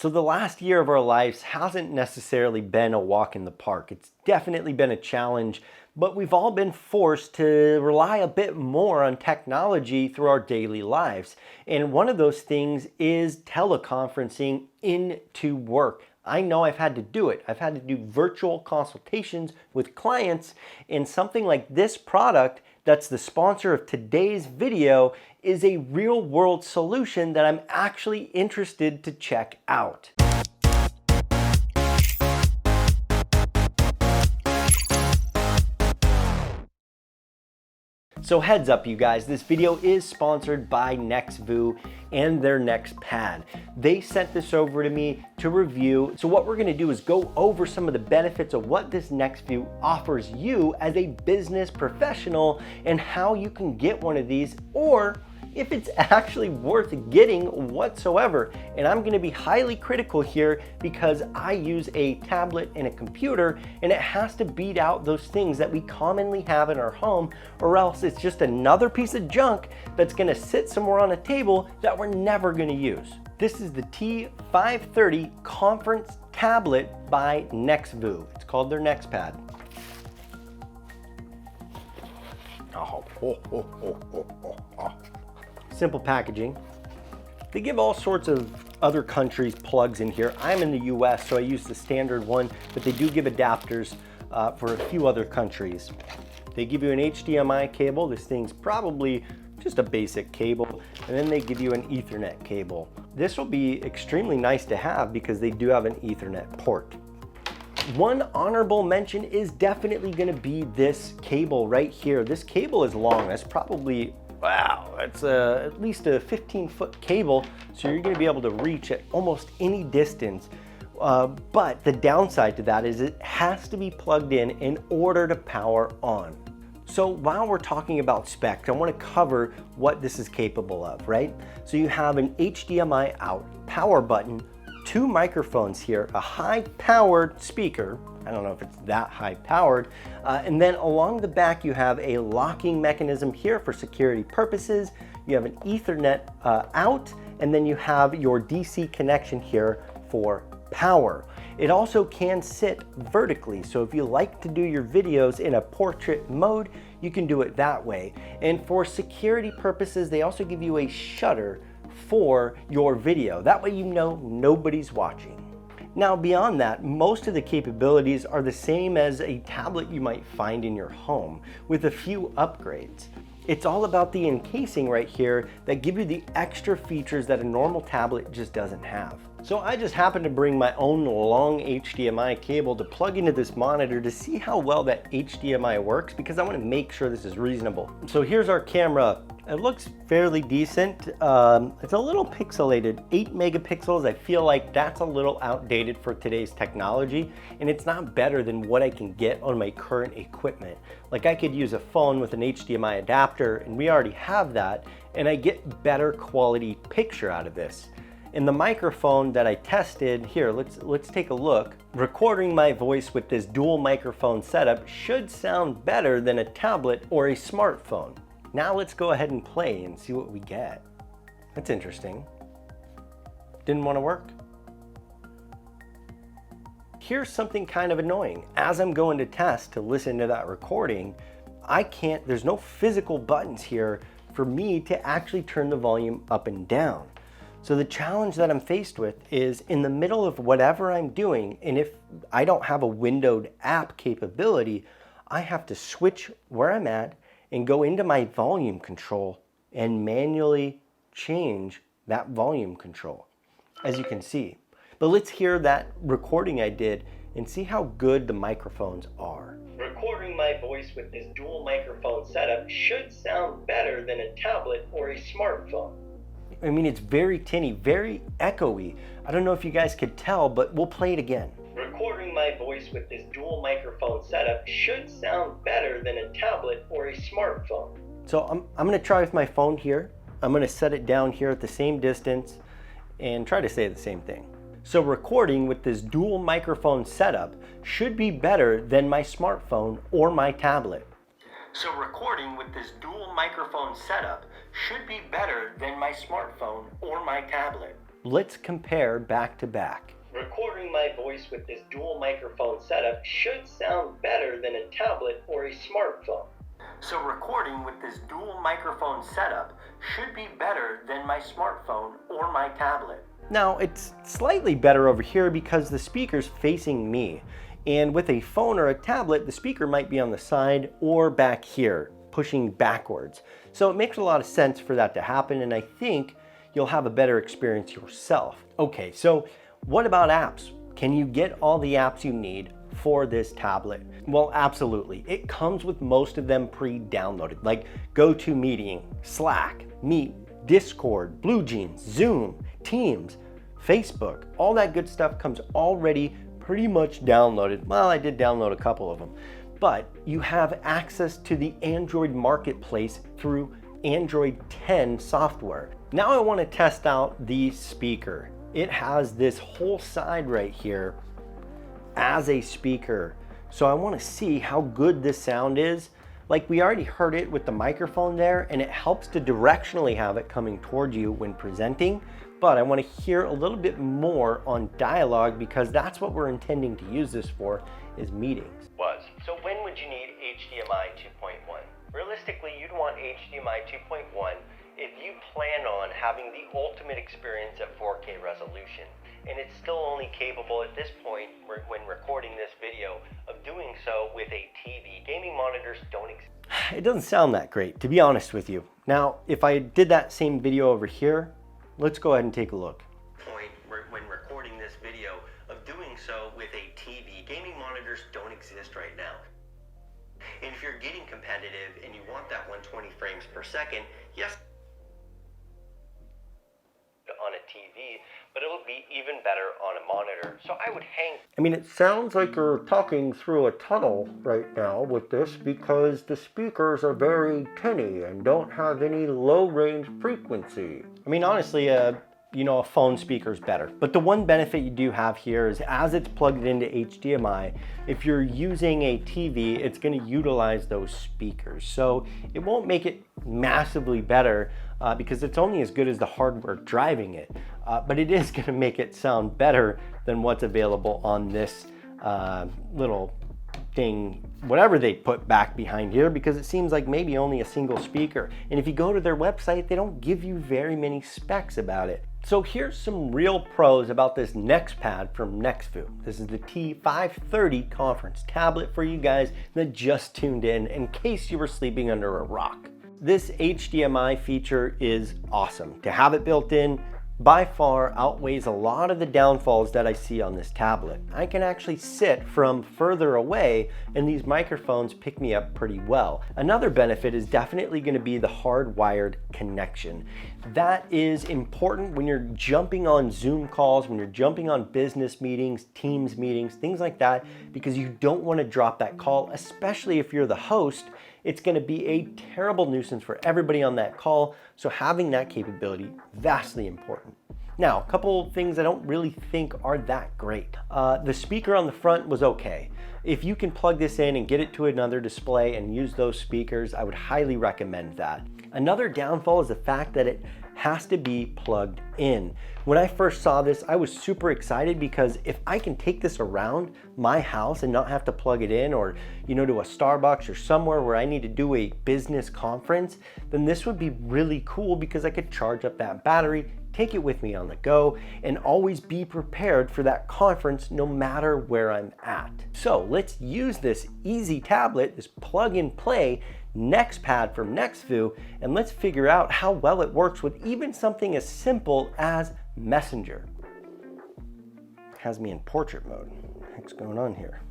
So the last year of our lives hasn't necessarily been a walk in the park. It's definitely been a challenge, but we've all been forced to rely a bit more on technology through our daily lives. And one of those things is teleconferencing into work. I know I've had to do it. I've had to do virtual consultations with clients, and something like this product that's the sponsor of today's video is a real world solution that I'm actually interested to check out. So heads up you guys, this video is sponsored by Nexvoo and their Nexpad. They sent this over to me to review. So what we're gonna do is go over some of the benefits of what this Nexvoo offers you as a business professional and how you can get one of these, or if it's actually worth getting whatsoever. And I'm gonna be highly critical here because I use a tablet and a computer, and it has to beat out those things that we commonly have in our home, or else it's just another piece of junk that's gonna sit somewhere on a table that we're never gonna use. This is the T530 Conference Tablet by Nexvoo. It's called their Nexpad. Simple packaging. They give all sorts of other countries plugs in here. I'm in the US, so I use the standard one, but they do give adapters for a few other countries. They give you an HDMI cable. This thing's probably just a basic cable, and then they give you an Ethernet cable. This will be extremely nice to have because they do have an Ethernet port. One honorable mention is definitely gonna be this cable right here. This cable is long. That's probably, wow, that's at least a 15-foot cable, so you're gonna be able to reach at almost any distance. But the downside to that is it has to be plugged in order to power on. So while we're talking about specs, I wanna cover what this is capable of, right? So you have an HDMI out, power button, two microphones here, a high-powered speaker. I don't know if it's that high-powered. And then along the back, you have a locking mechanism here for security purposes. You have an Ethernet out, and then you have your DC connection here for power. It also can sit vertically, so if you like to do your videos in a portrait mode, you can do it that way. And for security purposes, they also give you a shutter for your video. That way you know nobody's watching. Now beyond that, most of the capabilities are the same as a tablet you might find in your home, with a few upgrades. It's all about the encasing right here that give you the extra features that a normal tablet just doesn't have. So I just happened to bring my own long HDMI cable to plug into this monitor to see how well that HDMI works, because I want to make sure this is reasonable. So here's our camera. It looks fairly decent. It's a little pixelated, 8 megapixels. I feel like that's a little outdated for today's technology, and it's not better than what I can get on my current equipment. Like I could use a phone with an HDMI adapter, and we already have that, and I get better quality picture out of this. And the microphone that I tested, here, let's take a look. Recording my voice with this dual microphone setup should sound better than a tablet or a smartphone. Now let's go ahead and play and see what we get. That's interesting. Didn't want to work. Here's something kind of annoying. As I'm going to test to listen to that recording, there's no physical buttons here for me to actually turn the volume up and down. So the challenge that I'm faced with is in the middle of whatever I'm doing, and if I don't have a windowed app capability, I have to switch where I'm at and go into my volume control and manually change that volume control, as you can see. But let's hear that recording I did and see how good the microphones are. Recording my voice with this dual microphone setup should sound better than a tablet or a smartphone. I mean, it's very tinny, very echoey. I don't know if you guys could tell, but we'll play it again. Recording my voice with this dual microphone setup should sound better than a tablet or a smartphone. So I'm gonna try with my phone here. I'm gonna set it down here at the same distance and try to say the same thing. So recording with this dual microphone setup should be better than my smartphone or my tablet. So recording with this dual microphone setup should be better than my smartphone or my tablet. let's compare back to back. Recording my voice with this dual microphone setup should sound better than a tablet or a smartphone. So recording with this dual microphone setup should be better than my smartphone or my tablet. Now it's slightly better over here because the speaker's facing me. And with a phone or a tablet, the speaker might be on the side or back here, pushing backwards. So it makes a lot of sense for that to happen, and I think you'll have a better experience yourself. Okay, so what about apps? Can you get all the apps you need for this tablet? Well, absolutely. It comes with most of them pre-downloaded, like GoToMeeting, Slack, Meet, Discord, BlueJeans, Zoom, Teams, Facebook. All that good stuff comes already pretty much downloaded. Well, I did download a couple of them, but you have access to the Android marketplace through Android 10 software. Now I want to test out the speaker. It has this whole side right here as a speaker. So I want to see how good this sound is. Like, we already heard it with the microphone there, and it helps to directionally have it coming towards you when presenting. But I want to hear a little bit more on dialogue because that's what we're intending to use this for, is meetings. So when would you need HDMI 2.1? Realistically, you'd want HDMI 2.1 if you plan on having the ultimate experience at 4K resolution. And it's still only capable at this point, when recording this video, of doing so with a TV. Gaming monitors don't exist. It doesn't sound that great, to be honest with you. Now, if I did that same video over here, let's go ahead and take a look. When recording this video, of doing so with a TV. Gaming monitors don't exist right now. And if you're getting competitive and you want that 120 frames per second, yes, on a TV, but it will be even better on a monitor. So I would hang. I mean, it sounds like you're talking through a tunnel right now with this because the speakers are very tinny and don't have any low range frequency. I mean, honestly, you know, a phone speaker is better. But the one benefit you do have here is as it's plugged into HDMI, if you're using a TV, it's going to utilize those speakers. So it won't make it massively better because it's only as good as the hardware driving it. But it is going to make it sound better than what's available on this little thing, whatever they put back behind here, because it seems like maybe only a single speaker. And if you go to their website, they don't give you very many specs about it. So here's some real pros about this Nexpad from Nexvoo. This is the T530 conference tablet for you guys that just tuned in case you were sleeping under a rock. This HDMI feature is awesome. To have it built in, by far outweighs a lot of the downfalls that I see on this tablet. I can actually sit from further away and these microphones pick me up pretty well. Another benefit is definitely going to be the hardwired connection. That is important when you're jumping on Zoom calls, when you're jumping on business meetings, Teams meetings, things like that, because you don't want to drop that call, especially if you're the host. It's going to be a terrible nuisance for everybody on that call, so having that capability, vastly important. Now, a couple things I don't really think are that great. The speaker on the front was okay. If you can plug this in and get it to another display and use those speakers, I would highly recommend that. Another downfall is the fact that it has to be plugged in. When I first saw this, I was super excited because if I can take this around my house and not have to plug it in, or to a Starbucks or somewhere where I need to do a business conference, then this would be really cool because I could charge up that battery, take it with me on the go, and always be prepared for that conference no matter where I'm at. So let's use this easy tablet, this plug and play Nexpad from Nexvoo, and let's figure out how well it works with even something as simple as Messenger. It has me in portrait mode. What the heck's going on here?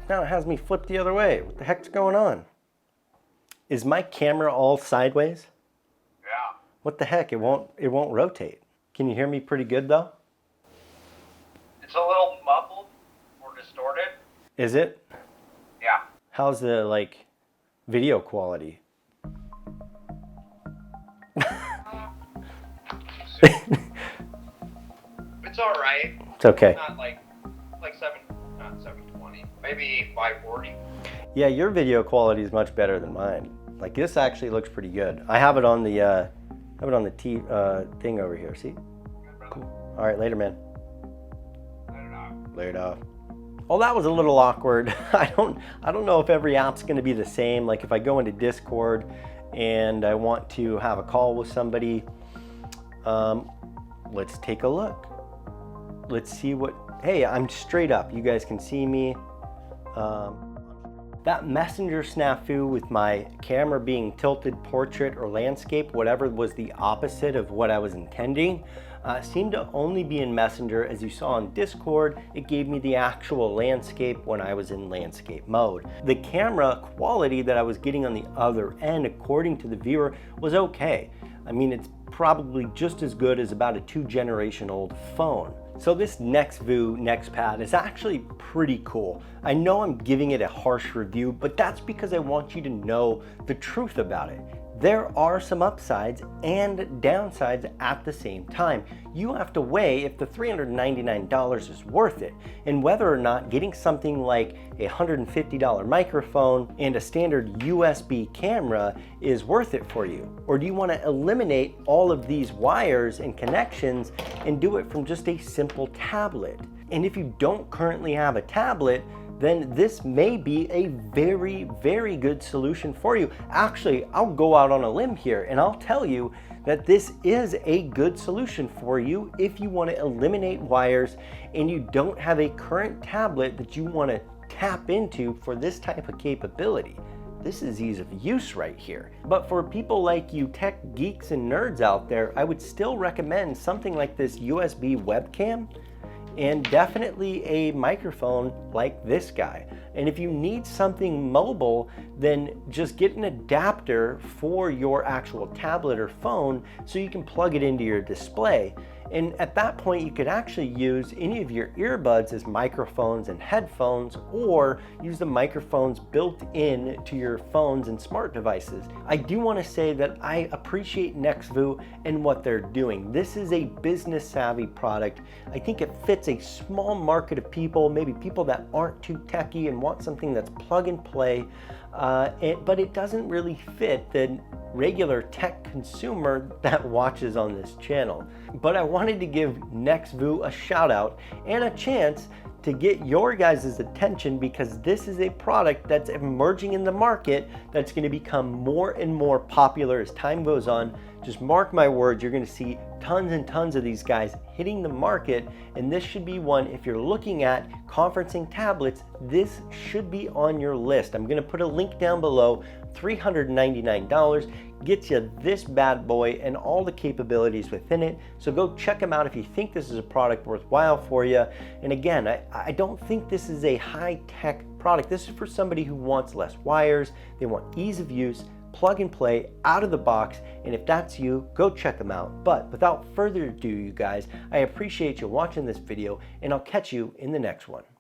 Now it has me flipped the other way. What the heck's going on? Is my camera all sideways? Yeah. What the heck? It won't rotate. Can you hear me pretty good though? It's a little muffled or distorted. Is it? Yeah. How's the video quality? It's all right. It's okay. Not not 720, maybe 540. Yeah, your video quality is much better than mine. Like this actually looks pretty good. I have it on the thing over here. See? Cool. All right, later, man. Later. Well, that was a little awkward. I don't know if every app's going to be the same. Like if I go into Discord and I want to have a call with somebody, let's take a look. Let's see what. Hey, I'm straight up. You guys can see me. That messenger snafu with my camera being tilted portrait or landscape, whatever was the opposite of what I was intending, seemed to only be in Messenger. As you saw on Discord, it gave me the actual landscape when I was in landscape mode. The camera quality that I was getting on the other end, according to the viewer, was okay. I mean, it's probably just as good as about a 2-generation old phone. So this Nexvoo NexPad is actually pretty cool. I know I'm giving it a harsh review, but that's because I want you to know the truth about it. There are some upsides and downsides at the same time. You have to weigh if the $399 is worth it, and whether or not getting something like a $150 microphone and a standard USB camera is worth it for you. Or do you want to eliminate all of these wires and connections and do it from just a simple tablet? And if you don't currently have a tablet, then this may be a very, very good solution for you. Actually, I'll go out on a limb here and I'll tell you that this is a good solution for you if you want to eliminate wires and you don't have a current tablet that you want to tap into for this type of capability. This is ease of use right here. But for people like you tech geeks and nerds out there, I would still recommend something like this USB webcam, and definitely a microphone like this guy. And if you need something mobile, then just get an adapter for your actual tablet or phone so you can plug it into your display. And at that point, you could actually use any of your earbuds as microphones and headphones, or use the microphones built in to your phones and smart devices. I do want to say that I appreciate Nexvoo and what they're doing. This is a business savvy product. I think it fits a small market of people, maybe people that aren't too techy and want something that's plug and play, but it doesn't really fit the regular tech consumer that watches on this channel. But I wanted to give Nexvoo a shout out and a chance to get your guys' attention, because this is a product that's emerging in the market that's going to become more and more popular as time goes on. Just mark my words, you're going to see tons and tons of these guys hitting the market, and this should be one. If you're looking at conferencing tablets, this should be on your list. I'm going to put a link down below. $399 gets you this bad boy and all the capabilities within it. So go check them out if you think this is a product worthwhile for you. And again, I don't think this is a high-tech product. This is for somebody who wants less wires. They want ease of use, plug and play, out of the box. And if that's you, go check them out. But without further ado, you guys, I appreciate you watching this video, and I'll catch you in the next one.